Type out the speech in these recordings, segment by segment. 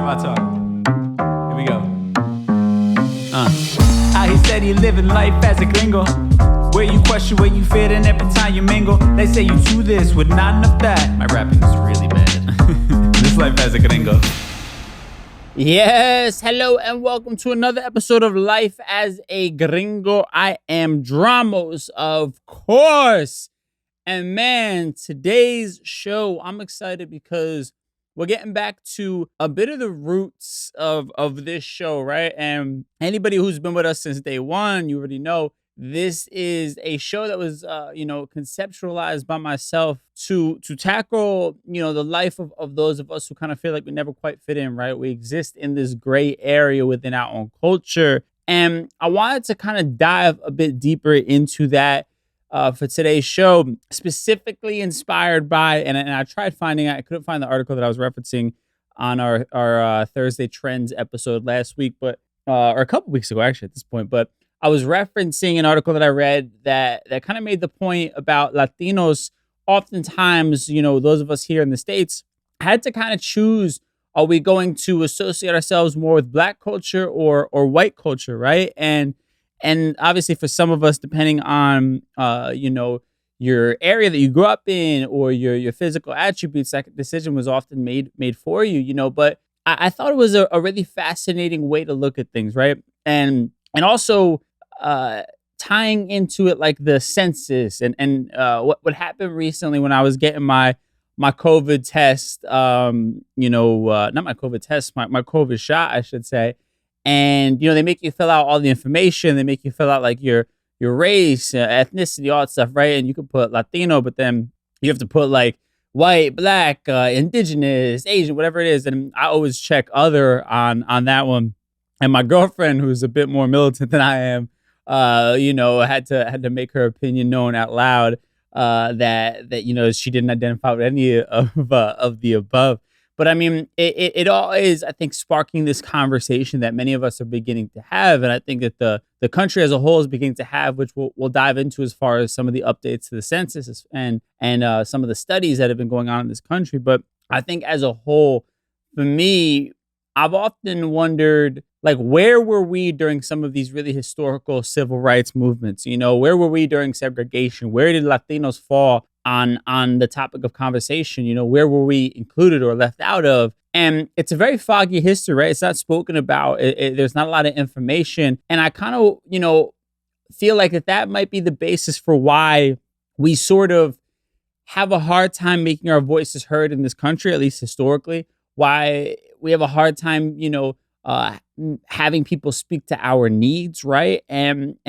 my talk. Here we go. How he said he living life as a gringo, where you question where you fit in every time you mingle. They say you do this with not enough that. My rapping is really bad. This life as a gringo. Yes, hello and welcome to another episode of Life as a Gringo. I am Dramos, of course. And man, today's show, I'm excited because we're getting back to a bit of the roots of this show, right? And anybody who's been with us since day one, you already know this is a show that was, conceptualized by myself to tackle, the life of those of us who kind of feel like we never quite fit in, right? We exist in this gray area within our own culture. And I wanted to kind of dive a bit deeper into that for today's show, specifically inspired by, and I tried finding, I couldn't find the article that I was referencing on our Thursday Trends episode last week, or a couple weeks ago, actually, at this point, but I was referencing an article that I read that kind of made the point about Latinos. Oftentimes, those of us here in the States had to kind of choose, are we going to associate ourselves more with Black culture or white culture, right? And obviously for some of us, depending on, your area that you grew up in or your physical attributes, that decision was often made for you, but I thought it was a really fascinating way to look at things, right? And also tying into it like the census and what happened recently when I was getting my COVID test, not my COVID test, my COVID shot, I should say. And, they make you fill out all the information. They make you fill out like your race, ethnicity, all that stuff, right? And you could put Latino, but then you have to put like white, Black, indigenous, Asian, whatever it is. And I always check other on that one. And my girlfriend, who's a bit more militant than I am, had to make her opinion known out loud that she didn't identify with any of the above. But I mean, it all is, I think, sparking this conversation that many of us are beginning to have, and I think that the country as a whole is beginning to have, which we'll dive into as far as some of the updates to the census and some of the studies that have been going on in this country. But I think as a whole, for me, I've often wondered, like, where were we during some of these really historical civil rights movements? Where were we during segregation? Where did Latinos fall on the topic of conversation? Where were we included or left out of? And it's a very foggy history, right? It's not spoken about. There's not a lot of information. And I kind of, feel like that might be the basis for why we sort of have a hard time making our voices heard in this country, at least historically. Why we have a hard time, having people speak to our needs, right? And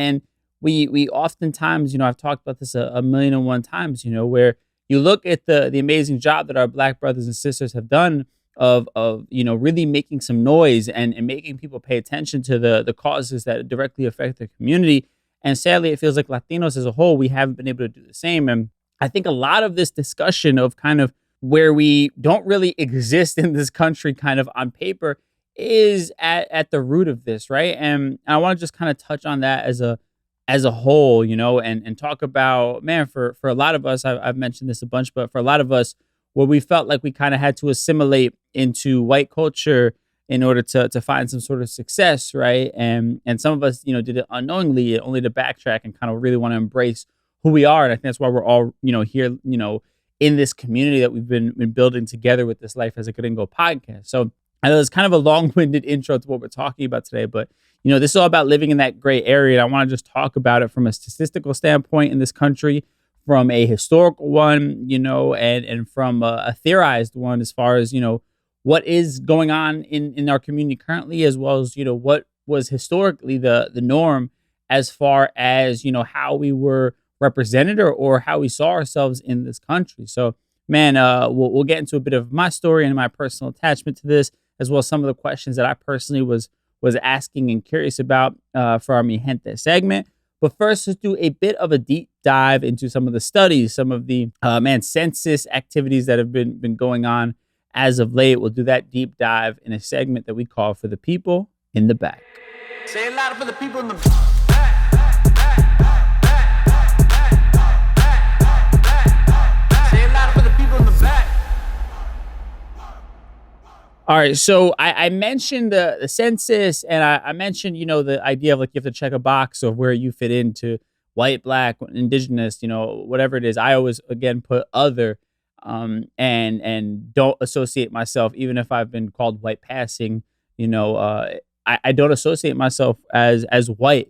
we oftentimes, I've talked about this a million and one times, where you look at the amazing job that our Black brothers and sisters have done of really making some noise and making people pay attention to the causes that directly affect their community. And sadly, it feels like Latinos as a whole, we haven't been able to do the same. And I think a lot of this discussion of kind of where we don't really exist in this country kind of on paper is at the root of this, right? And I want to just kind of touch on that as a whole, and talk about, man, for a lot of us, I've mentioned this a bunch, but for a lot of us, where we felt like we kind of had to assimilate into white culture in order to find some sort of success, right? And some of us, did it unknowingly, only to backtrack and kind of really want to embrace who we are. And I think that's why we're all, here, in this community that we've been building together with this Life as a Gringo podcast. So I know it's kind of a long-winded intro to what we're talking about today, but, this is all about living in that gray area. And I want to just talk about it from a statistical standpoint in this country, from a historical one, and from a theorized one as far as, what is going on in our community currently, as well as, what was historically the norm as far as, how we were represented or how we saw ourselves in this country. So, man, we'll get into a bit of my story and my personal attachment to this, as well as some of the questions that I personally was asking and curious about for our Mi Gente segment. But first, let's do a bit of a deep dive into some of the studies, some of the census activities that have been going on as of late. We'll do that deep dive in a segment that we call For the People in the Back. Say it louder for the people in the All right, so I mentioned the census, and I mentioned, the idea of like you have to check a box of where you fit into white, black, indigenous, whatever it is. I always again put other, and don't associate myself, even if I've been called white passing. I don't associate myself as white.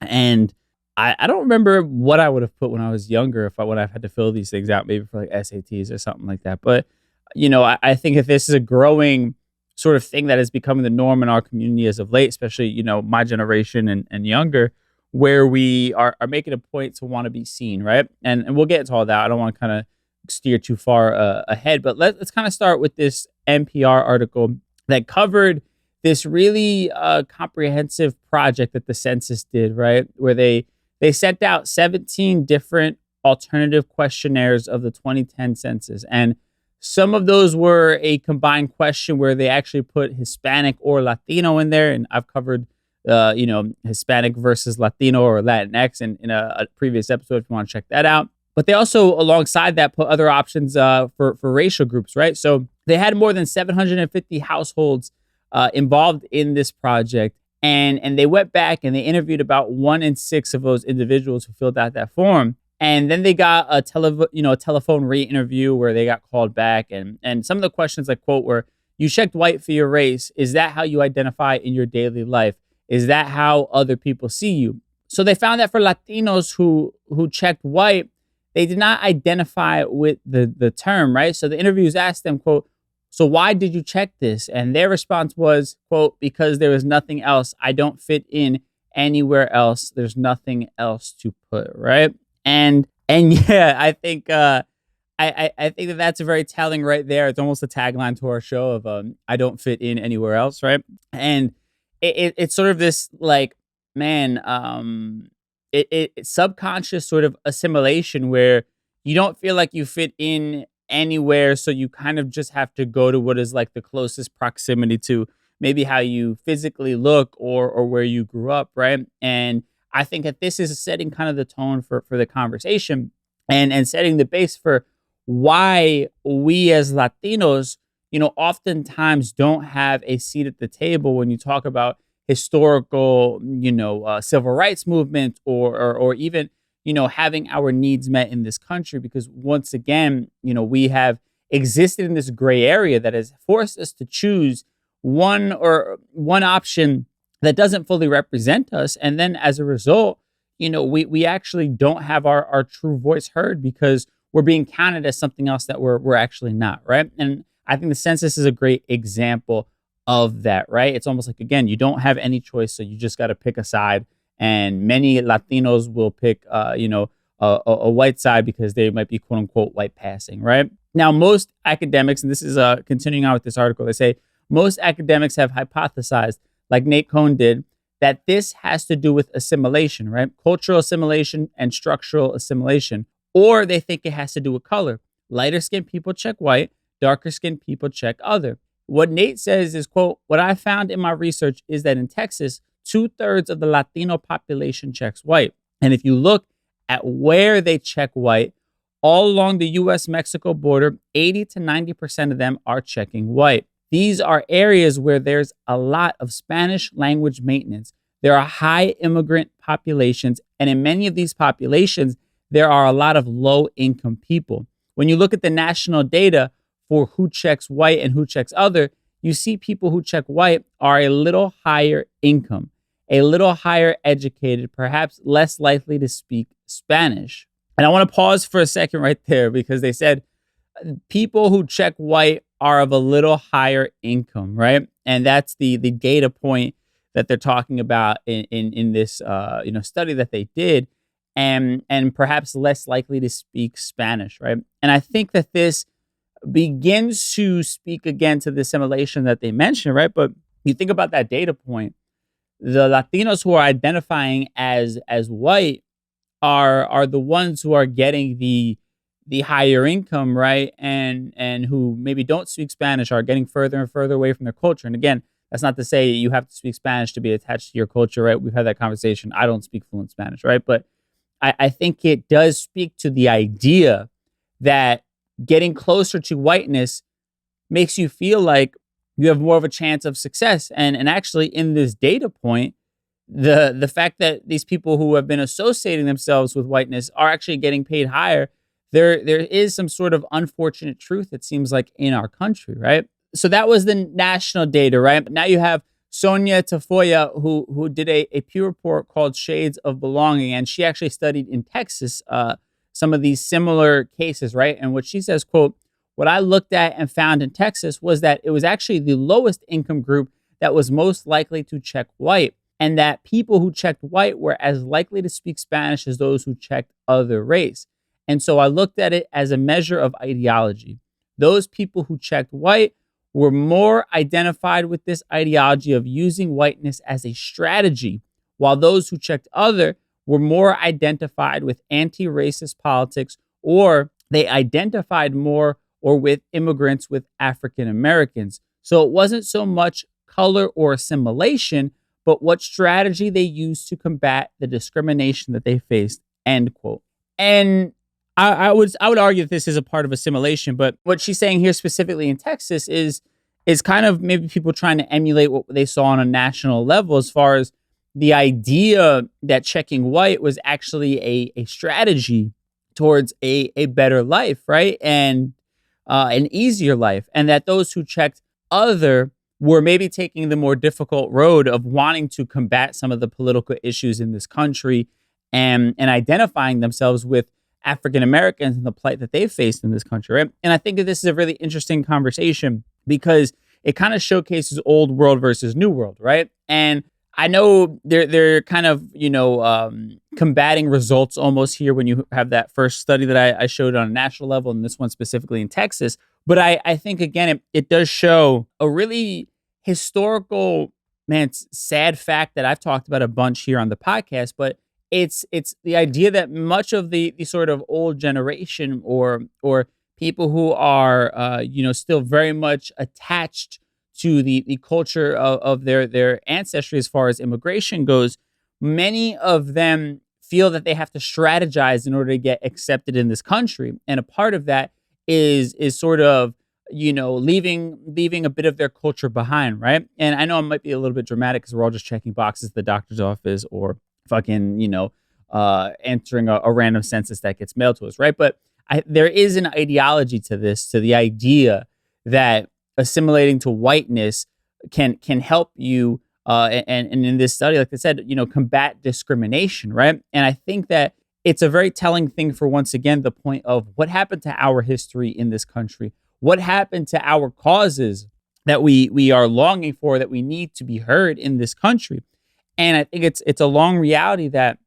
And I don't remember what I would have put when I was younger if I would have had to fill these things out, maybe for like SATs or something like that. But I think if this is a growing sort of thing that is becoming the norm in our community as of late, especially, my generation and younger, where we are making a point to want to be seen, right? And we'll get into all that. I don't want to kind of steer too far ahead, but let's kind of start with this NPR article that covered this really comprehensive project that the census did, right? Where they sent out 17 different alternative questionnaires of the 2010 census. And some of those were a combined question where they actually put Hispanic or Latino in there. And I've covered, Hispanic versus Latino or Latinx in a previous episode if you want to check that out. But they also, alongside that, put other options for racial groups, right? So they had more than 750 households involved in this project. And they went back and they interviewed about 1 in 6 of those individuals who filled out that form. And then they got a telephone re-interview where they got called back. And some of the questions, like, quote, were, you checked white for your race. Is that how you identify in your daily life? Is that how other people see you? So they found that for Latinos who checked white, they did not identify with the term, right? So the interviews asked them, quote, so why did you check this? And their response was, quote, because there was nothing else. I don't fit in anywhere else. There's nothing else to put, right? And yeah, I think I think that's a very telling right there. It's almost a tagline to our show of I don't fit in anywhere else, right? And it's sort of this like, man, it's subconscious sort of assimilation where you don't feel like you fit in anywhere, so you kind of just have to go to what is like the closest proximity to maybe how you physically look or where you grew up, right? And I think that this is setting kind of the tone for the conversation and setting the base for why we as Latinos, oftentimes don't have a seat at the table when you talk about historical, civil rights movement or even, having our needs met in this country. Because once again, we have existed in this gray area that has forced us to choose one option that doesn't fully represent us. And then as a result, we actually don't have our true voice heard because we're being counted as something else that we're actually not, right? And I think the census is a great example of that, right? It's almost like, again, you don't have any choice, so you just got to pick a side. And many Latinos will pick, a white side because they might be quote unquote white passing, right? Now, most academics, and this is continuing on with this article, they say most academics have hypothesized, like Nate Cohn did, that this has to do with assimilation, right? Cultural assimilation and structural assimilation. Or they think it has to do with color. Lighter skinned people check white, darker skinned people check other. What Nate says is, quote, what I found in my research is that in Texas, 2/3 of the Latino population checks white. And if you look at where they check white, all along the U.S.-Mexico border, 80 to 90% of them are checking white. These are areas where there's a lot of Spanish language maintenance. There are high immigrant populations, and in many of these populations, there are a lot of low-income people. When you look at the national data for who checks white and who checks other, you see people who check white are a little higher income, a little higher educated, perhaps less likely to speak Spanish. And I want to pause for a second right there because they said people who check white are of a little higher income, right? And that's the data point that they're talking about in this study that they did, and perhaps less likely to speak Spanish, right? And I think that this begins to speak again to the assimilation that they mentioned, right? But you think about that data point, the Latinos who are identifying as white are the ones who are getting the higher income, right? And who maybe don't speak Spanish are getting further and further away from their culture. And again, that's not to say you have to speak Spanish to be attached to your culture, right? We've had that conversation. I don't speak fluent Spanish, right? But I think it does speak to the idea that getting closer to whiteness makes you feel like you have more of a chance of success. And actually, in this data point, the fact that these people who have been associating themselves with whiteness are actually getting paid higher, there is some sort of unfortunate truth, it seems like, in our country, right? So that was the national data, right? But now you have Sonia Tafoya, who did a Pew report called Shades of Belonging, and she actually studied in Texas some of these similar cases, right? And what she says, quote, "What I looked at and found in Texas was that it was actually the lowest income group that was most likely to check white, and that people who checked white were as likely to speak Spanish as those who checked other race. And so I looked at it as a measure of ideology. Those people who checked white were more identified with this ideology of using whiteness as a strategy, while those who checked other were more identified with anti-racist politics, or they identified more or with immigrants, with African Americans. So it wasn't so much color or assimilation, but what strategy they used to combat the discrimination that they faced," end quote. And I would argue that this is a part of assimilation, but what she's saying here specifically in Texas is kind of maybe people trying to emulate what they saw on a national level, as far as the idea that checking white was actually a strategy towards a better life, right? And an easier life. And that those who checked other were maybe taking the more difficult road of wanting to combat some of the political issues in this country, and identifying themselves with African Americans and the plight that they faced in this country, right? And I think that this is a really interesting conversation because it kind of showcases old world versus new world, right? And I know they're kind of, combating results almost here when you have that first study that I showed on a national level, and this one specifically in Texas. But I think, again, it does show a really historical, sad fact that I've talked about a bunch here on the podcast, but it's the idea that much of the sort of old generation or people who are, still very much attached to the culture of their ancestry as far as immigration goes, many of them feel that they have to strategize in order to get accepted in this country. And a part of that is sort of, leaving a bit of their culture behind, right? And I know it might be a little bit dramatic because we're all just checking boxes at the doctor's office or fucking, answering a random census that gets mailed to us, right? But there is an ideology to this, to the idea that assimilating to whiteness can help you, and in this study, like I said, combat discrimination, right? And I think that it's a very telling thing for, once again, the point of what happened to our history in this country, what happened to our causes that we are longing for, that we need to be heard in this country. And I think it's a long reality that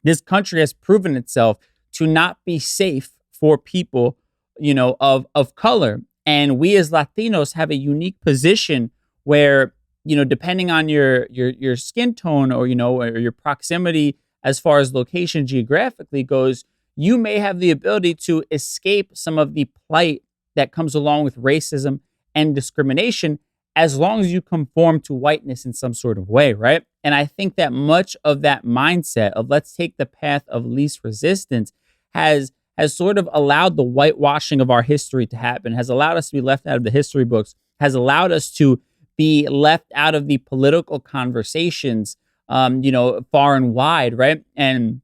this country has proven itself to not be safe for people, of color. And we as Latinos have a unique position where, depending on your skin tone or your proximity as far as location geographically goes, you may have the ability to escape some of the plight that comes along with racism and discrimination, as long as you conform to whiteness in some sort of way, right? And I think that much of that mindset of let's take the path of least resistance has sort of allowed the whitewashing of our history to happen, has allowed us to be left out of the history books, has allowed us to be left out of the political conversations, far and wide, right? And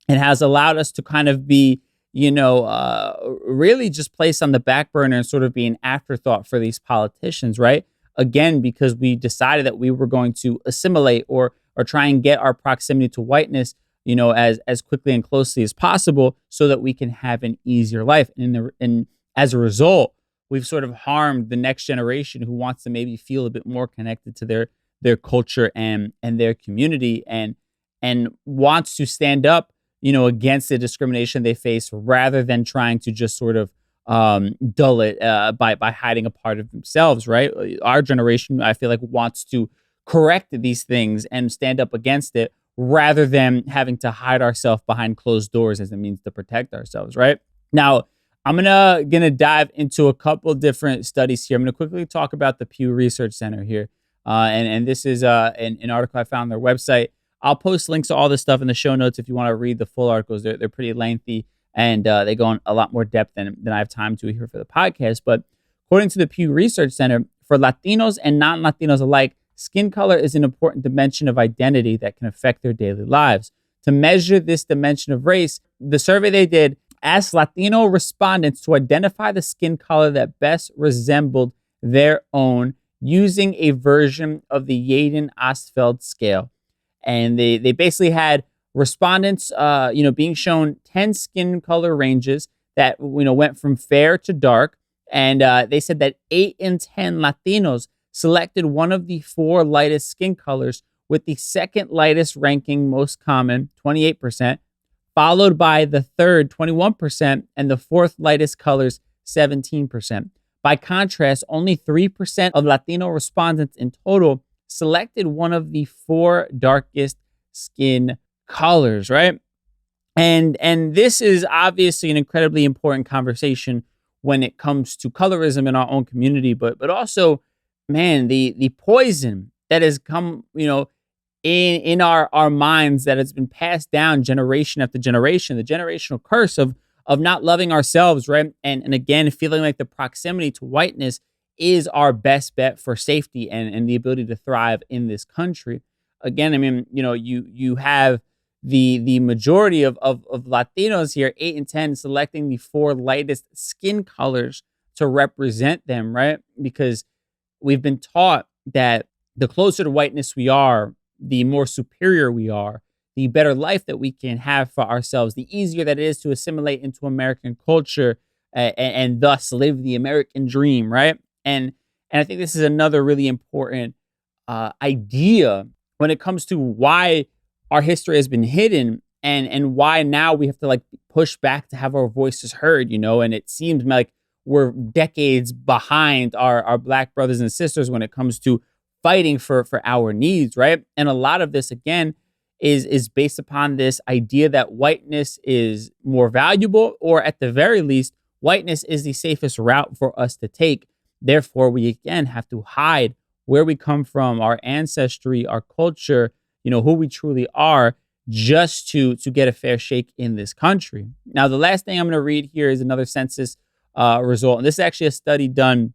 it has allowed us to kind of be, really just placed on the back burner and sort of be an afterthought for these politicians, right? Again, because we decided that we were going to assimilate or try and get our proximity to whiteness, as quickly and closely as possible so that we can have an easier life. And as a result, we've sort of harmed the next generation who wants to maybe feel a bit more connected to their culture and their community and wants to stand up, against the discrimination they face, rather than trying to just sort of dull it by hiding a part of themselves, right? Our generation, I feel like, wants to correct these things and stand up against it, rather than having to hide ourselves behind closed doors as a means to protect ourselves, right? Now, I'm gonna dive into a couple different studies here. I'm gonna quickly talk about the Pew Research Center here, and this is an article I found on their website. I'll post links to all this stuff in the show notes if you want to read the full articles. They're pretty lengthy, and they go in a lot more depth than I have time to here for the podcast. But According to the Pew Research Center, for Latinos and non-Latinos alike, skin color is an important dimension of identity that can affect their daily lives. To measure this dimension of race, the survey they did asked Latino respondents to identify the skin color that best resembled their own using a version of the Yaden-Ostfeld scale. And they basically had respondents, being shown 10 skin color ranges that, went from fair to dark. And they said that 8 in 10 Latinos selected one of the 4 lightest skin colors, with the second lightest ranking most common, 28%, followed by the third, 21%, and the fourth lightest colors, 17%. By contrast, only 3% of Latino respondents in total selected one of the 4 darkest skin colors, right? And this is obviously an incredibly important conversation when it comes to colorism in our own community, but also, man, the poison that has come, in our minds, that has been passed down generation after generation, the generational curse of not loving ourselves, right? And again, feeling like the proximity to whiteness is our best bet for safety and the ability to thrive in this country. Again, I mean, you have the majority of Latinos here, 8 in 10, selecting the 4 lightest skin colors to represent them, right? Because we've been taught that the closer to whiteness we are, the more superior we are, the better life that we can have for ourselves, the easier that it is to assimilate into American culture and thus live the American dream, right? And I think this is another really important idea when it comes to why our history has been hidden and why now we have to push back to have our voices heard, and it seems like we're decades behind our Black brothers and sisters when it comes to fighting for our needs, right? And a lot of this, again, is based upon this idea that whiteness is more valuable, or at the very least, whiteness is the safest route for us to take. Therefore, we again have to hide where we come from, our ancestry, our culture, who we truly are, just to get a fair shake in this country. Now, the last thing I'm going to read here is another census result. And this is actually a study done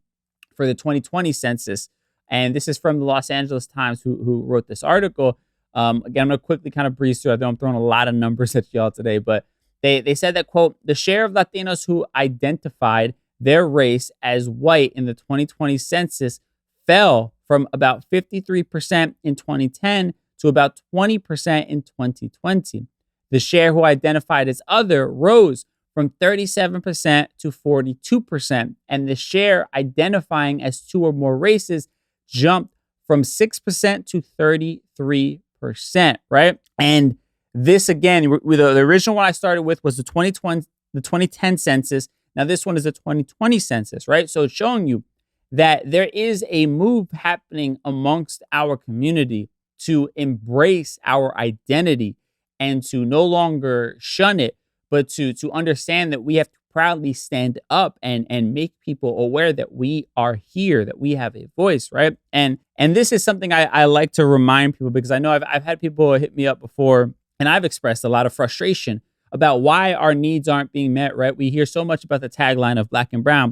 for the 2020 census. And this is from the Los Angeles Times, who wrote this article. Again, I'm going to quickly kind of breeze through. I know I'm throwing a lot of numbers at y'all today, but they said that, quote, the share of Latinos who identified their race as white in the 2020 census fell from about 53% in 2010 to about 20% in 2020. The share who identified as other rose from 37% to 42%, and the share identifying as 2 or more races jumped from 6% to 33%, right? And this, again, the original one I started with was the 2010 census. Now this one is the 2020 census, right? So it's showing you that there is a move happening amongst our community to embrace our identity and to no longer shun it, but to understand that we have to proudly stand up and make people aware that we are here, that we have a voice, right? And this is something I like to remind people, because I know I've had people hit me up before, and I've expressed a lot of frustration about why our needs aren't being met, right? We hear so much about the tagline of black and brown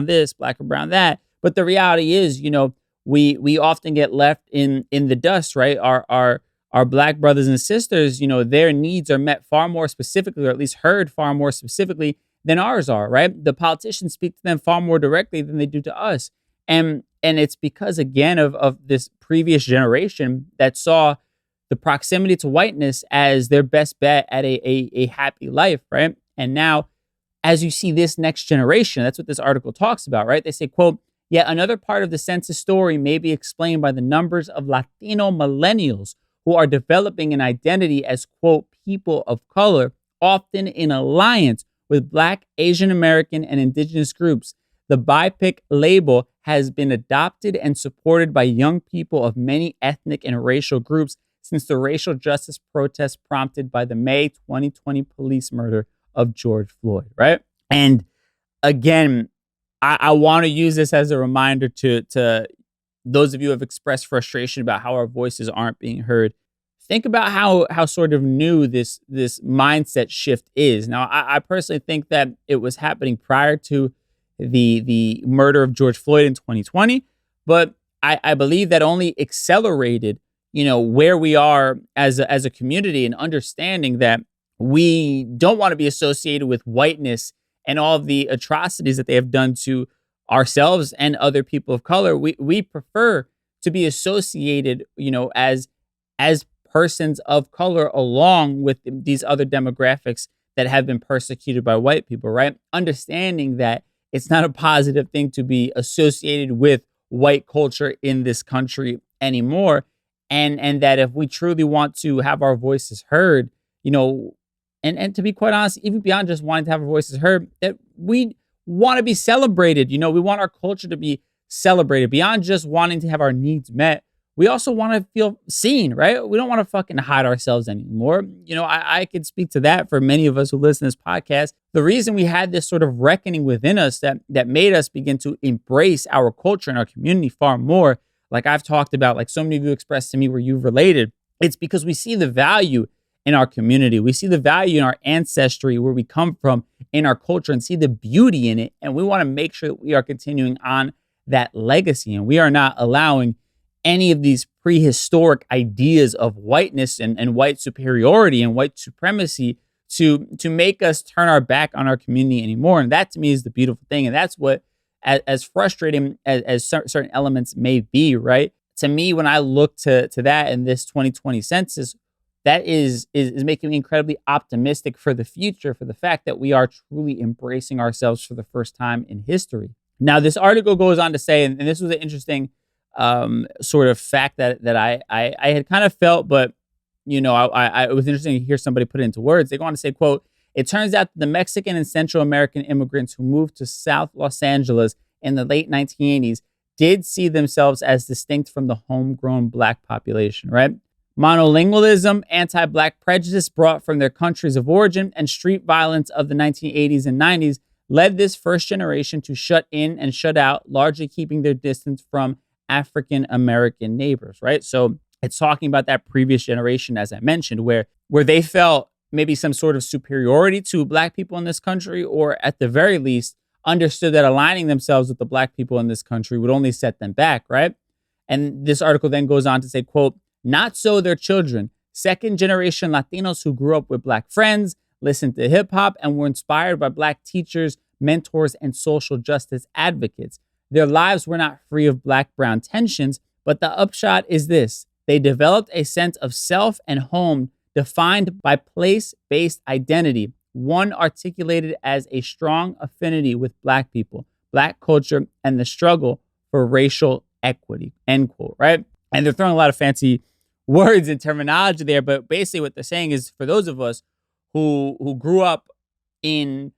this, black and brown that. But the reality is, we often get left in the dust, right? Our Black brothers and sisters, their needs are met far more specifically, or at least heard far more specifically than ours are, right? The politicians speak to them far more directly than they do to us. And it's because, again, of this previous generation that saw the proximity to whiteness as their best bet at a happy life, right? And now, as you see this next generation, that's what this article talks about, right? They say, quote, yet another part of the census story may be explained by the numbers of Latino millennials who are developing an identity as, quote, people of color, often in alliance with Black, Asian American, and Indigenous groups. The BIPOC label has been adopted and supported by young people of many ethnic and racial groups since the racial justice protests prompted by the May 2020 police murder of George Floyd, right? And again, I want to use this as a reminder to those of you who have expressed frustration about how our voices aren't being heard. Think about how sort of new this mindset shift is. Now, I personally think that it was happening prior to the murder of George Floyd in 2020. But I believe that only accelerated, where we are as a community, and understanding that we don't want to be associated with whiteness and all of the atrocities that they have done to ourselves and other people of color. We prefer to be associated, as persons of color, along with these other demographics that have been persecuted by white people, right? Understanding that it's not a positive thing to be associated with white culture in this country anymore. And that if we truly want to have our voices heard, and to be quite honest, even beyond just wanting to have our voices heard, that we want to be celebrated. We want our culture to be celebrated beyond just wanting to have our needs met. We also want to feel seen, right? We don't want to fucking hide ourselves anymore. I could speak to that for many of us who listen to this podcast. The reason we had this sort of reckoning within us that made us begin to embrace our culture and our community far more, like I've talked about, like so many of you expressed to me where you've related, it's because we see the value in our community. We see the value in our ancestry, where we come from, in our culture, and see the beauty in it. And we want to make sure that we are continuing on that legacy. And we are not allowing any of these prehistoric ideas of whiteness and white superiority and white supremacy to make us turn our back on our community anymore. And that, to me, is the beautiful thing. And that's what, as frustrating as certain elements may be, right? To me, when I look to that in this 2020 census, that is making me incredibly optimistic for the future, for the fact that we are truly embracing ourselves for the first time in history. Now, this article goes on to say, and this was an interesting sort of fact that I had kind of felt, but it was interesting to hear somebody put it into words. They go on to say, quote, "It turns out that the Mexican and Central American immigrants who moved to South Los Angeles in the late 1980s did see themselves as distinct from the homegrown Black population," right? Monolingualism, anti-Black prejudice brought from their countries of origin, and street violence of the 1980s and 90s led this first generation to shut in and shut out, largely keeping their distance from African American neighbors, right? So it's talking about that previous generation, as I mentioned, where they felt maybe some sort of superiority to Black people in this country, or at the very least understood that aligning themselves with the Black people in this country would only set them back, right? And this article then goes on to say, quote, "Not so their children. Second generation Latinos who grew up with Black friends, listened to hip hop, and were inspired by Black teachers, mentors, and social justice advocates. Their lives were not free of Black-brown tensions, but the upshot is this. They developed a sense of self and home defined by place-based identity, one articulated as a strong affinity with Black people, Black culture, and the struggle for racial equity," end quote, right? And they're throwing a lot of fancy words and terminology there, but basically what they're saying is, for those of us who grew up in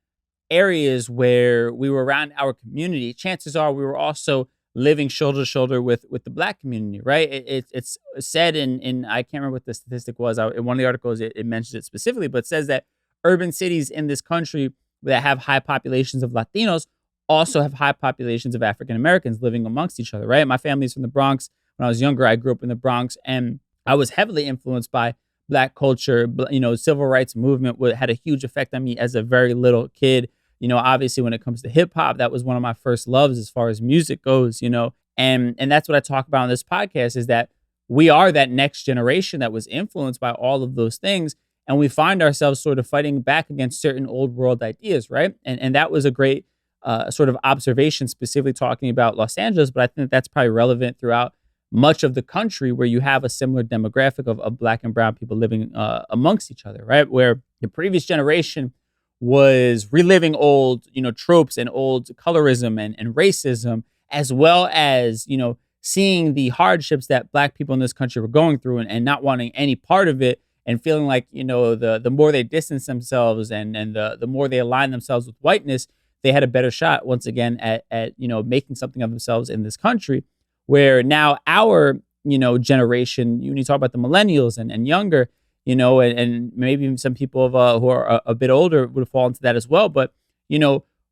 areas where we were around our community, chances are we were also living shoulder to shoulder with the Black community, right? It's said in I can't remember what the statistic was. In one of the articles, it mentions it specifically, but it says that urban cities in this country that have high populations of Latinos also have high populations of African Americans living amongst each other, right? My family's from the Bronx. When I was younger, I grew up in the Bronx, and I was heavily influenced by Black culture. Civil rights movement had a huge effect on me as a very little kid. Obviously, when it comes to hip hop, that was one of my first loves as far as music goes, and that's what I talk about on this podcast, is that we are that next generation that was influenced by all of those things. And we find ourselves sort of fighting back against certain old world ideas, right? And that was a great sort of observation, specifically talking about Los Angeles, but I think that's probably relevant throughout much of the country, where you have a similar demographic of Black and brown people living amongst each other, right? Where the previous generation was reliving old, tropes and old colorism and racism, as well as, seeing the hardships that Black people in this country were going through and not wanting any part of it, and feeling like, the more they distance themselves and the more they align themselves with whiteness, they had a better shot once again at making something of themselves in this country. Where now our, generation, when you talk about the millennials and younger, and maybe even some people who are a bit older would fall into that as well. But,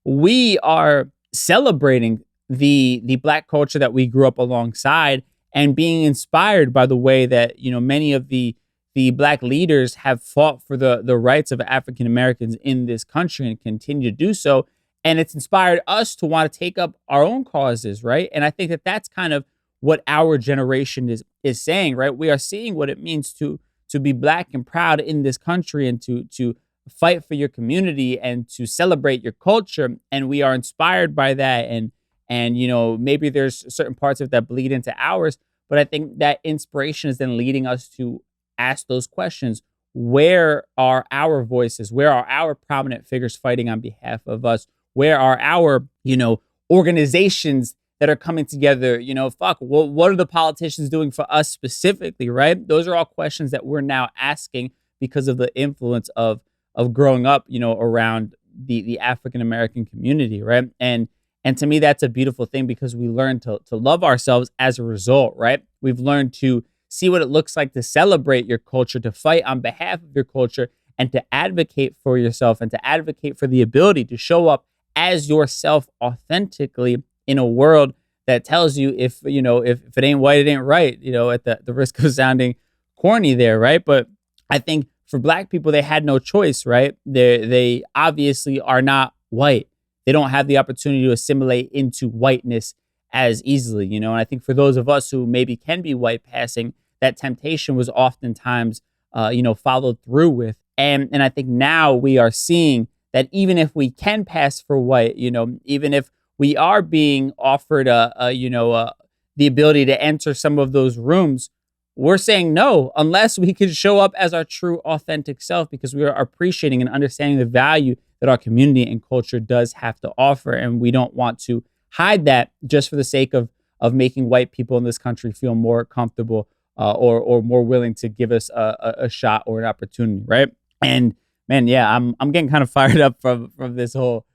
we are celebrating the Black culture that we grew up alongside, and being inspired by the way that, many of the Black leaders have fought for the rights of African Americans in this country and continue to do so. And it's inspired us to want to take up our own causes, right? And I think that that's kind of what our generation is saying, right? We are seeing what it means to be Black and proud in this country, and to fight for your community and to celebrate your culture. And we are inspired by that. And maybe there's certain parts of that bleed into ours, but I think that inspiration is then leading us to ask those questions. Where are our voices? Where are our prominent figures fighting on behalf of us? Where are our, organizations that are coming together? What are the politicians doing for us specifically, right? Those are all questions that we're now asking because of the influence of growing up, around the African American community, right? And to me, that's a beautiful thing, because we learn to love ourselves as a result, right? We've learned to see what it looks like to celebrate your culture, to fight on behalf of your culture, and to advocate for yourself, and to advocate for the ability to show up as yourself authentically in a world that tells you if it ain't white, it ain't right, at the risk of sounding corny there, right? But I think for Black people, they had no choice, right? They obviously are not white. They don't have the opportunity to assimilate into whiteness as easily, and I think for those of us who maybe can be white passing, that temptation was oftentimes, followed through with. And I think now we are seeing that even if we can pass for white, even if we are being offered the ability to enter some of those rooms, we're saying no, unless we can show up as our true, authentic self, because we are appreciating and understanding the value that our community and culture does have to offer. And we don't want to hide that just for the sake of making white people in this country feel more comfortable or more willing to give us a shot or an opportunity, right? And man, yeah, I'm getting kind of fired up from this whole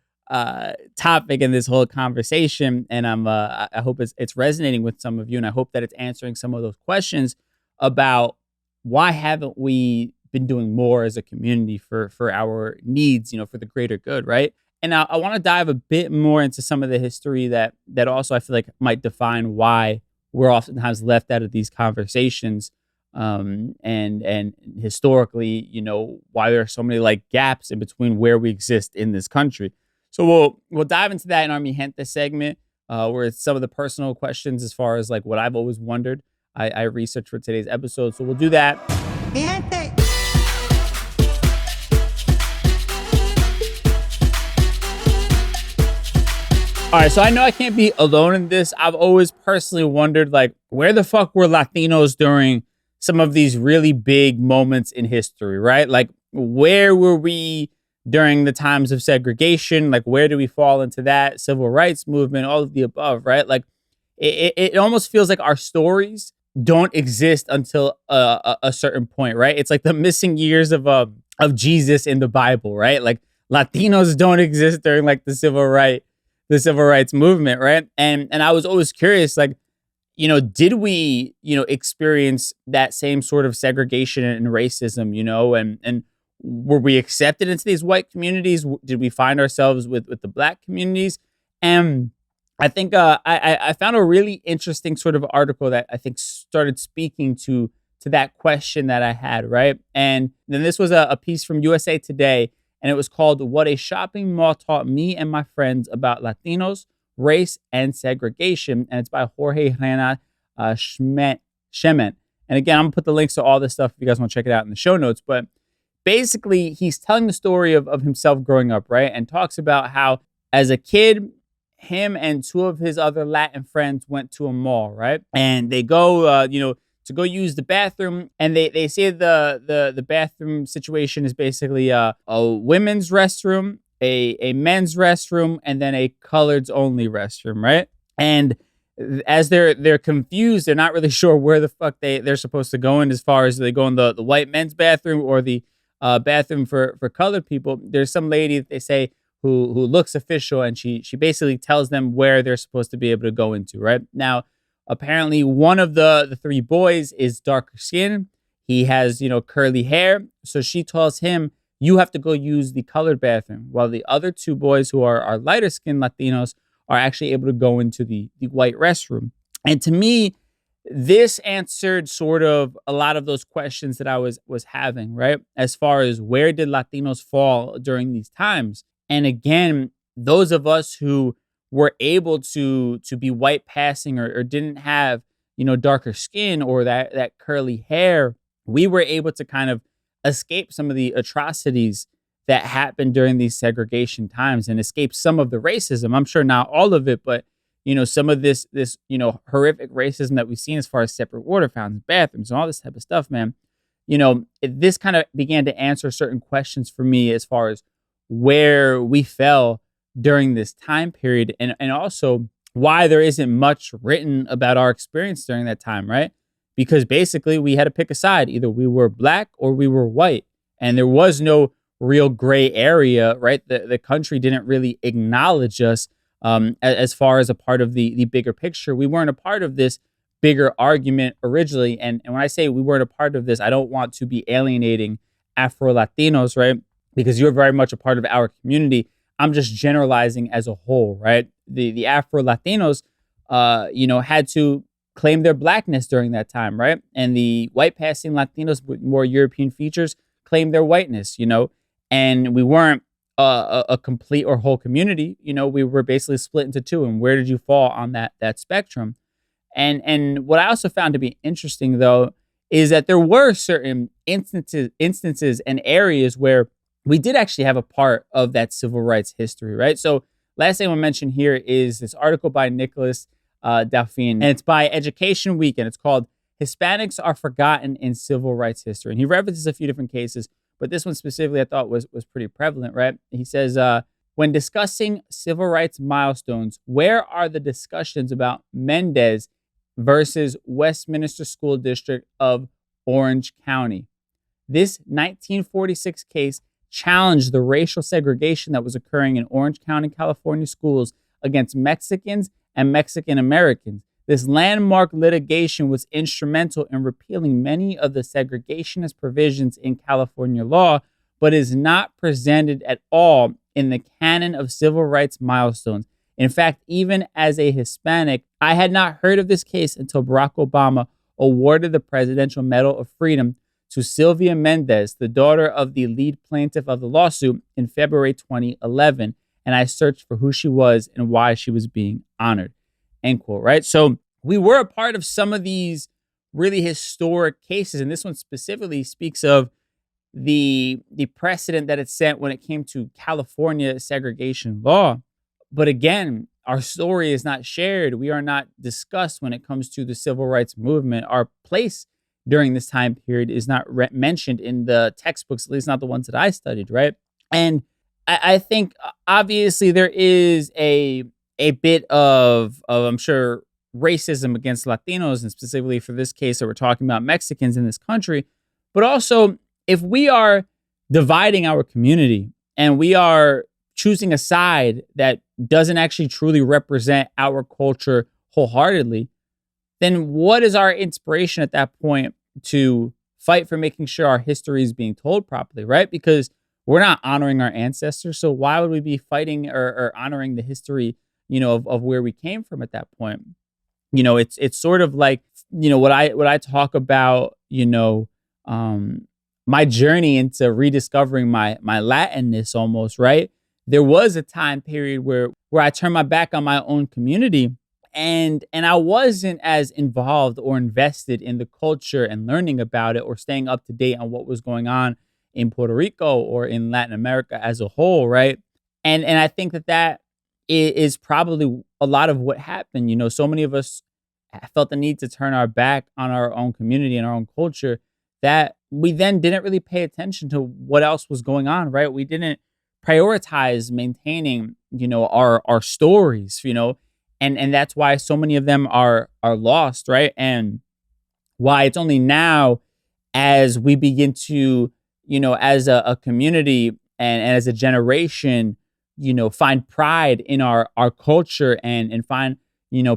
topic and this whole conversation, and I hope it's resonating with some of you, and I hope that it's answering some of those questions about why haven't we been doing more as a community for our needs, for the greater good, right? And I want to dive a bit more into some of the history that also I feel like might define why we're oftentimes left out of these conversations, and historically, why there are so many like gaps in between where we exist in this country. So we'll dive into that in our Mi Gente segment, where it's some of the personal questions as far as like what I've always wondered. I researched for today's episode, so we'll do that. Mi Gente. All right, so I know I can't be alone in this. I've always personally wondered, like, where the fuck were Latinos during some of these really big moments in history, right? Like, where were we during the times of segregation? Like, where do we fall into that? Civil rights movement, all of the above, right? Like, it almost feels like our stories don't exist until a certain point, right? It's like the missing years of Jesus in the Bible, right? Like, Latinos don't exist during like the civil rights movement, right? And I was always curious, like, did we, experience that same sort of segregation and racism, and were we accepted into these white communities? Did we find ourselves with the Black communities? And I think I found a really interesting sort of article that I think started speaking to that question that I had, right? And then this was a piece from USA Today, and it was called "What a Shopping Mall Taught Me and My Friends About Latinos, Race, and Segregation." And it's by Jorge Rena Schemen. And again, I'm going to put the links to all this stuff if you guys want to check it out in the show notes. But basically, he's telling the story of himself growing up, right? And talks about how, as a kid, him and two of his other Latin friends went to a mall, right? And they go, to go use the bathroom, and they say the bathroom situation is basically a women's restroom, a men's restroom, and then a coloreds only restroom, right? And as they're confused, they're not really sure where the fuck they're supposed to go in, as far as they go in the white men's bathroom or the bathroom for colored people. There's some lady that they say who looks official, and she basically tells them where they're supposed to be able to go into, right? Now, apparently one of the three boys is darker skin. He has, curly hair. So she tells him, you have to go use the colored bathroom, while the other two boys, who are lighter skinned Latinos, are actually able to go into the white restroom. And to me, this answered sort of a lot of those questions that I was having, right? As far as where did Latinos fall during these times? And again, those of us who were able to be white passing or didn't have, darker skin or that curly hair, we were able to kind of escape some of the atrocities that happened during these segregation times and escape some of the racism. I'm sure not all of it, but some of this horrific racism that we've seen as far as separate water fountains, bathrooms, and all this type of stuff, man. This kind of began to answer certain questions for me as far as where we fell during this time period, and also why there isn't much written about our experience during that time, right? Because basically we had to pick a side. Either we were black or we were white, and there was no real gray area, right? The country didn't really acknowledge us as far as a part of the bigger picture. We weren't a part of this bigger argument originally. And when I say we weren't a part of this, I don't want to be alienating Afro-Latinos, right? Because you're very much a part of our community. I'm just generalizing as a whole, right? The Afro-Latinos, had to claim their blackness during that time, right? And the white passing Latinos with more European features claimed their whiteness, and we weren't a complete or whole community. We were basically split into two. And where did you fall on that spectrum? And what I also found to be interesting, though, is that there were certain instances and areas where we did actually have a part of that civil rights history, right? So last thing I want to mention here is this article by Nicholas Delphine, and it's by Education Week, and it's called Hispanics Are Forgotten in Civil Rights History. And he references a few different cases, but this one specifically I thought was pretty prevalent, right? He says, when discussing civil rights milestones, where are the discussions about Mendez versus Westminster School District of Orange County? This 1946 case challenged the racial segregation that was occurring in Orange County, California schools against Mexicans and Mexican Americans. This landmark litigation was instrumental in repealing many of the segregationist provisions in California law, but is not presented at all in the canon of civil rights milestones. In fact, even as a Hispanic, I had not heard of this case until Barack Obama awarded the Presidential Medal of Freedom to Sylvia Mendez, the daughter of the lead plaintiff of the lawsuit, in February 2011. And I searched for who she was and why she was being honored. End quote, right? So we were a part of some of these really historic cases. And this one specifically speaks of the precedent that it set when it came to California segregation law. But again, our story is not shared. We are not discussed when it comes to the civil rights movement. Our place during this time period is not mentioned in the textbooks, at least not the ones that I studied, right? And I think obviously there is a bit of I'm sure, racism against Latinos, and specifically for this case that we're talking about Mexicans in this country. But also, if we are dividing our community and we are choosing a side that doesn't actually truly represent our culture wholeheartedly, then what is our inspiration at that point to fight for making sure our history is being told properly, right? Because we're not honoring our ancestors. So why would we be fighting or honoring the history, of where we came from at that point? It's sort of like, what I talk about, my journey into rediscovering my Latinness almost, right? There was a time period where I turned my back on my own community, and I wasn't as involved or invested in the culture and learning about it or staying up to date on what was going on in Puerto Rico or in Latin America as a whole, right? And I think that is probably a lot of what happened. So many of us felt the need to turn our back on our own community and our own culture that we then didn't really pay attention to what else was going on, right? We didn't prioritize maintaining, our stories, and that's why so many of them are lost, right? And why it's only now as we begin to, as a community and as a generation, find pride in our culture and find,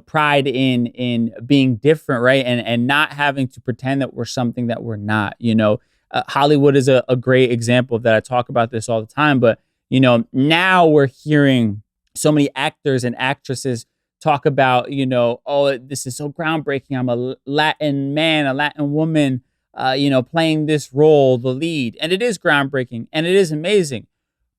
pride in being different, right? And not having to pretend that we're something that we're not, Hollywood is a great example that I talk about this all the time, but, now we're hearing so many actors and actresses talk about, oh, this is so groundbreaking. I'm a Latin man, a Latin woman, playing this role, the lead. And it is groundbreaking and it is amazing.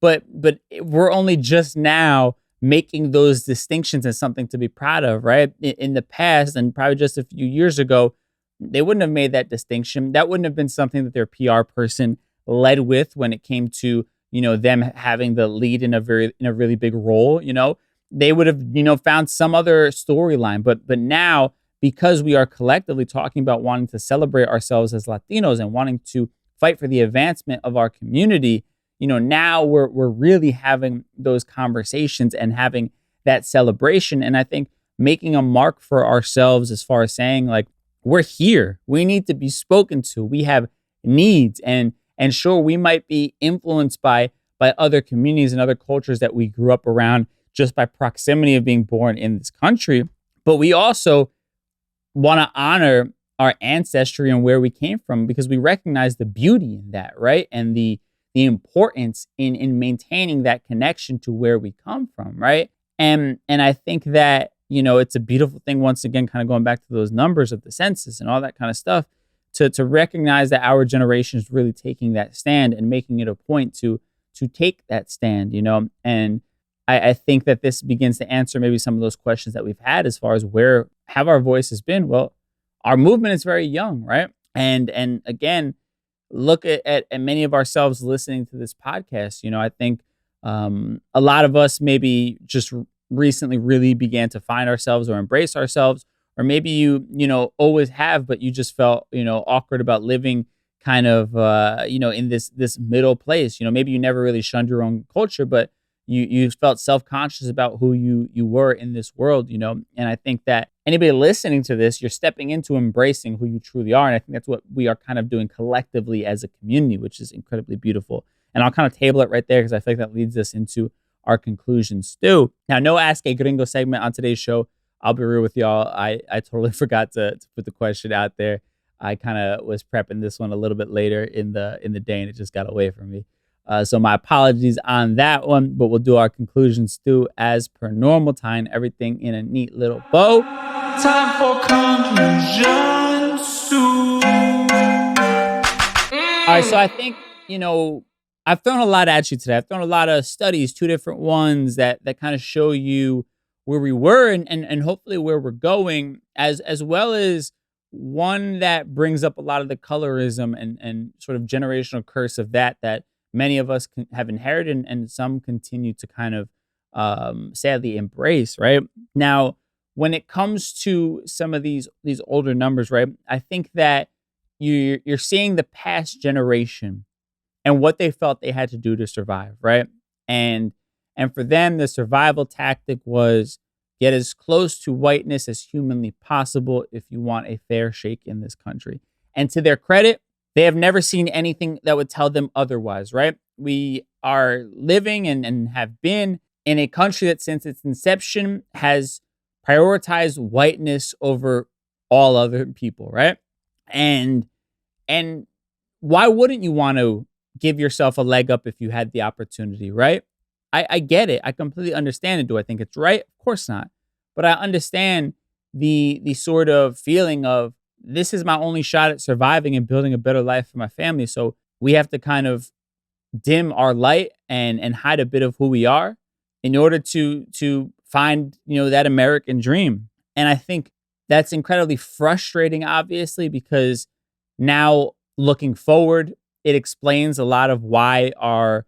but we're only just now making those distinctions as something to be proud of, right? In the past, and probably just a few years ago, they wouldn't have made that distinction. That wouldn't have been something that their PR person led with when it came to, them having the lead in a really big role. They would have, found some other storyline. But now, because we are collectively talking about wanting to celebrate ourselves as Latinos and wanting to fight for the advancement of our community, now we're really having those conversations and having that celebration. And I think making a mark for ourselves as far as saying, like, we're here. We need to be spoken to. We have needs. And sure, we might be influenced by other communities and other cultures that we grew up around just by proximity of being born in this country. But we also want to honor our ancestry and where we came from, because we recognize the beauty in that, right? And the importance in maintaining that connection to where we come from, right? And I think that, it's a beautiful thing, once again, kind of going back to those numbers of the census and all that kind of stuff, to recognize that our generation is really taking that stand and making it a point to take that stand, And I think that this begins to answer maybe some of those questions that we've had as far as where have our voices been? Well, our movement is very young, right? And again, look at many of ourselves listening to this podcast. I think a lot of us maybe just recently really began to find ourselves or embrace ourselves, or maybe you always have, but you just felt awkward about living kind of in this middle place. Maybe you never really shunned your own culture, but you felt self-conscious about who you were in this world, and I think that anybody listening to this, you're stepping into embracing who you truly are. And I think that's what we are kind of doing collectively as a community, which is incredibly beautiful. And I'll kind of table it right there, because I think that leads us into our conclusions too. Now, no Ask a Gringo segment on today's show. I'll be real with y'all. I totally forgot to put the question out there. I kind of was prepping this one a little bit later in the day, and it just got away from me. So my apologies on that one, but we'll do our conclusions too, as per normal, tying everything in a neat little bow. Time for conclusions too. All right, so I think, I've thrown a lot at you today. I've thrown a lot of studies, 2 different ones that kind of show you where we were and hopefully where we're going, as well as one that brings up a lot of the colorism and sort of generational curse of that many of us have inherited and some continue to kind of sadly embrace, right? Now, when it comes to some of these older numbers, right, I think that you're seeing the past generation and what they felt they had to do to survive, right? And for them, the survival tactic was get as close to whiteness as humanly possible if you want a fair shake in this country. And to their credit, they have never seen anything that would tell them otherwise, right? We are living and have been in a country that since its inception has prioritized whiteness over all other people, right? And why wouldn't you want to give yourself a leg up if you had the opportunity, right? I get it. I completely understand it. Do I think it's right? Of course not. But I understand the sort of feeling of, this is my only shot at surviving and building a better life for my family. So we have to kind of dim our light and hide a bit of who we are in order to find, that American dream. And I think that's incredibly frustrating, obviously, because now looking forward, it explains a lot of why our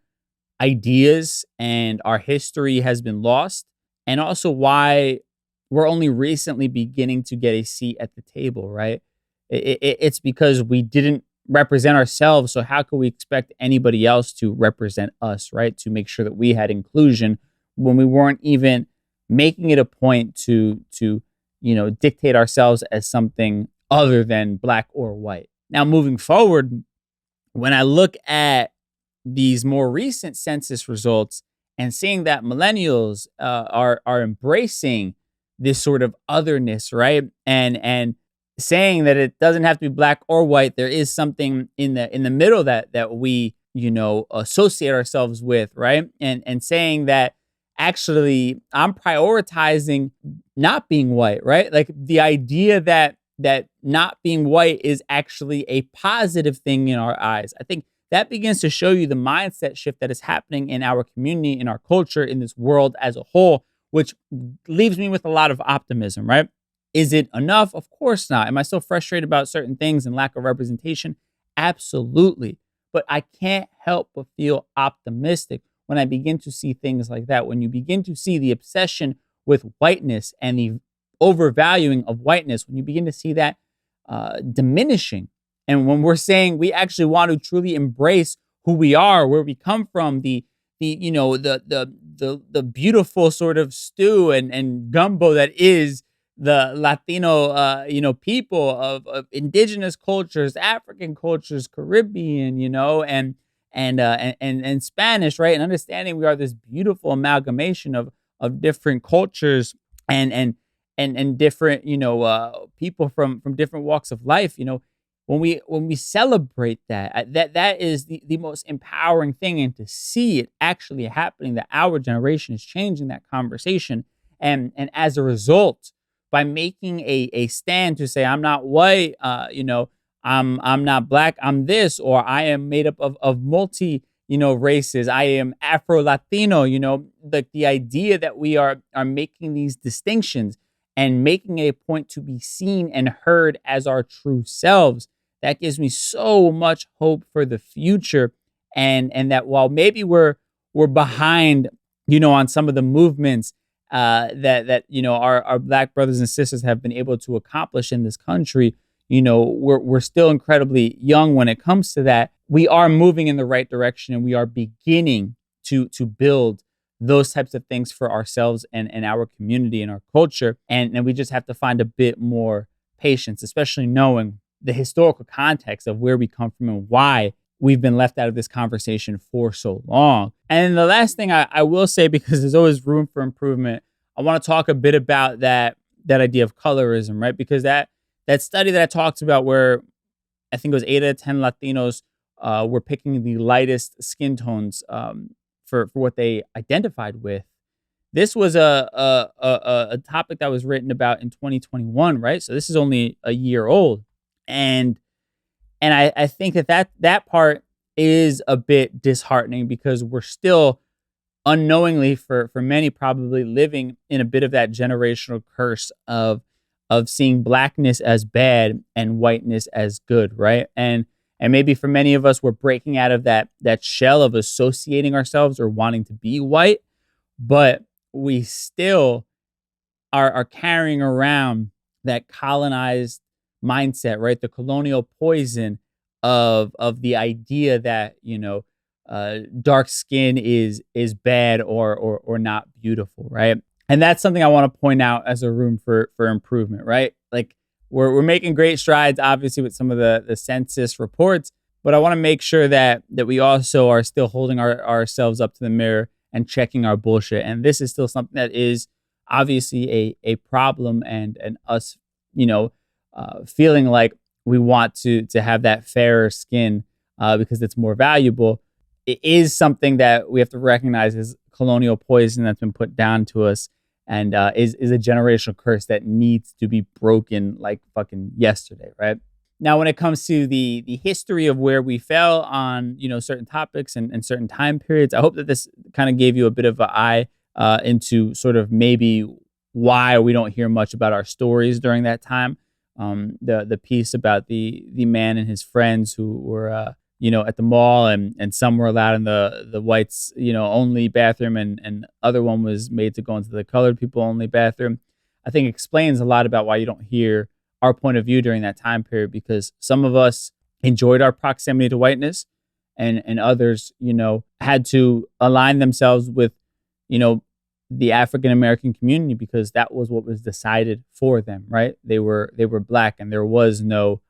ideas and our history has been lost, and also why we're only recently beginning to get a seat at the table, right? It's because we didn't represent ourselves. So how could we expect anybody else to represent us, right? To make sure that we had inclusion when we weren't even making it a point to dictate ourselves as something other than black or white. Now, moving forward, when I look at these more recent census results and seeing that millennials are embracing this sort of otherness, right? And saying that it doesn't have to be black or white. There is something in the middle that we, associate ourselves with, right? And saying that actually I'm prioritizing not being white, right? Like the idea that not being white is actually a positive thing in our eyes. I think that begins to show you the mindset shift that is happening in our community, in our culture, in this world as a whole, which leaves me with a lot of optimism, right? Is it enough? Of course not. Am I still frustrated about certain things and lack of representation? Absolutely. But I can't help but feel optimistic when I begin to see things like that. When you begin to see the obsession with whiteness and the overvaluing of whiteness, when you begin to see that diminishing, and when we're saying we actually want to truly embrace who we are, where we come from, the beautiful sort of stew and gumbo that is the Latino, people of indigenous cultures, African cultures, Caribbean, and Spanish, right? And understanding we are this beautiful amalgamation of different cultures and different, people from different walks of life. When we celebrate that is the most empowering thing, and to see it actually happening, that our generation is changing that conversation, and as a result, by making a stand to say, I'm not white, I'm not black, I'm this, or I am made up of multi, races, I am Afro Latino, the idea that we are making these distinctions and making a point to be seen and heard as our true selves. That gives me so much hope for the future, and that while maybe we're behind, on some of the movements that our black brothers and sisters have been able to accomplish in this country, we're still incredibly young when it comes to that. We are moving in the right direction, and we are beginning to build those types of things for ourselves and our community and our culture. And we just have to find a bit more patience, especially knowing the historical context of where we come from and why we've been left out of this conversation for so long. And the last thing I will say, because there's always room for improvement, I want to talk a bit about that idea of colorism, right? Because that study that I talked about, where I think it was 8 out of 10 Latinos were picking the lightest skin tones for what they identified with. This was a topic that was written about in 2021, right? So this is only a year old. And I think that part is a bit disheartening, because we're still unknowingly, for many, probably living in a bit of that generational curse of seeing blackness as bad and whiteness as good, right? And maybe for many of us, we're breaking out of that shell of associating ourselves or wanting to be white, but we still are carrying around that colonized mindset, right? The colonial poison of the idea that dark skin is bad or not beautiful, right? And that's something I want to point out as a room for improvement, right? Like, we're making great strides, obviously, with some of the census reports, but I want to make sure that we also are still holding ourselves up to the mirror and checking our bullshit. And this is still something that is obviously a problem, and us, feeling like we want to have that fairer skin because it's more valuable. It is something that we have to recognize as colonial poison that's been put down to us, and is a generational curse that needs to be broken like fucking yesterday, right? Now, when it comes to the history of where we fell on, certain topics and certain time periods, I hope that this kind of gave you a bit of an eye into sort of maybe why we don't hear much about our stories during that time. The piece about the man and his friends who were at the mall, and some were allowed in the whites only bathroom, and other one was made to go into the colored people only bathroom, I think explains a lot about why you don't hear our point of view during that time period, because some of us enjoyed our proximity to whiteness, and others had to align themselves with the African American community, because that was what was decided for them, right? They were black, and there was no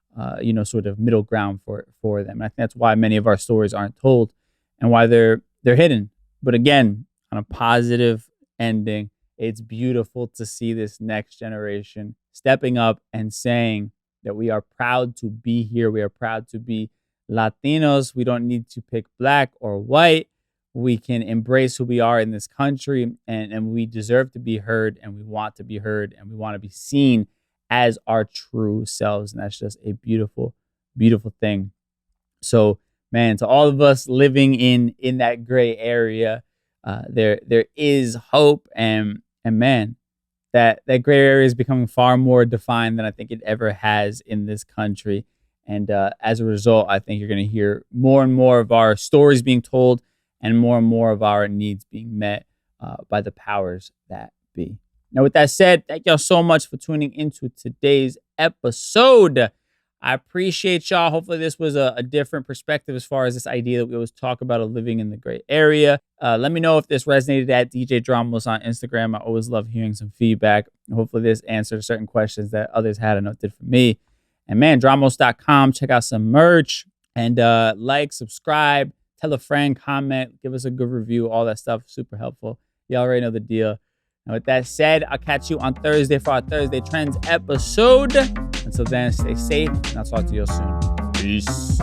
sort of middle ground for them. And I think that's why many of our stories aren't told, and why they're hidden. But again, on a positive ending, it's beautiful to see this next generation stepping up and saying that we are proud to be here. We are proud to be Latinos. We don't need to pick black or white. We can embrace who we are in this country, and we deserve to be heard, and we want to be heard, and we want to be seen as our true selves. And that's just a beautiful, beautiful thing. So man, to all of us living in that gray area, there is hope, and man, that gray area is becoming far more defined than I think it ever has in this country. And as a result, I think you're going to hear more and more of our stories being told and more of our needs being met by the powers that be. Now, with that said, thank y'all so much for tuning into today's episode. I appreciate y'all. Hopefully this was a different perspective as far as this idea that we always talk about of living in the gray area. Let me know if this resonated at DJ Dramos on Instagram. I always love hearing some feedback. Hopefully this answered certain questions that others had. I know it did for me. And man, Dramos.com, check out some merch and like, subscribe, tell a friend, comment, give us a good review, all that stuff. Super helpful. You already know the deal. And with that said, I'll catch you on Thursday for our Thursday Trends episode. Until then, stay safe, and I'll talk to you soon. Peace.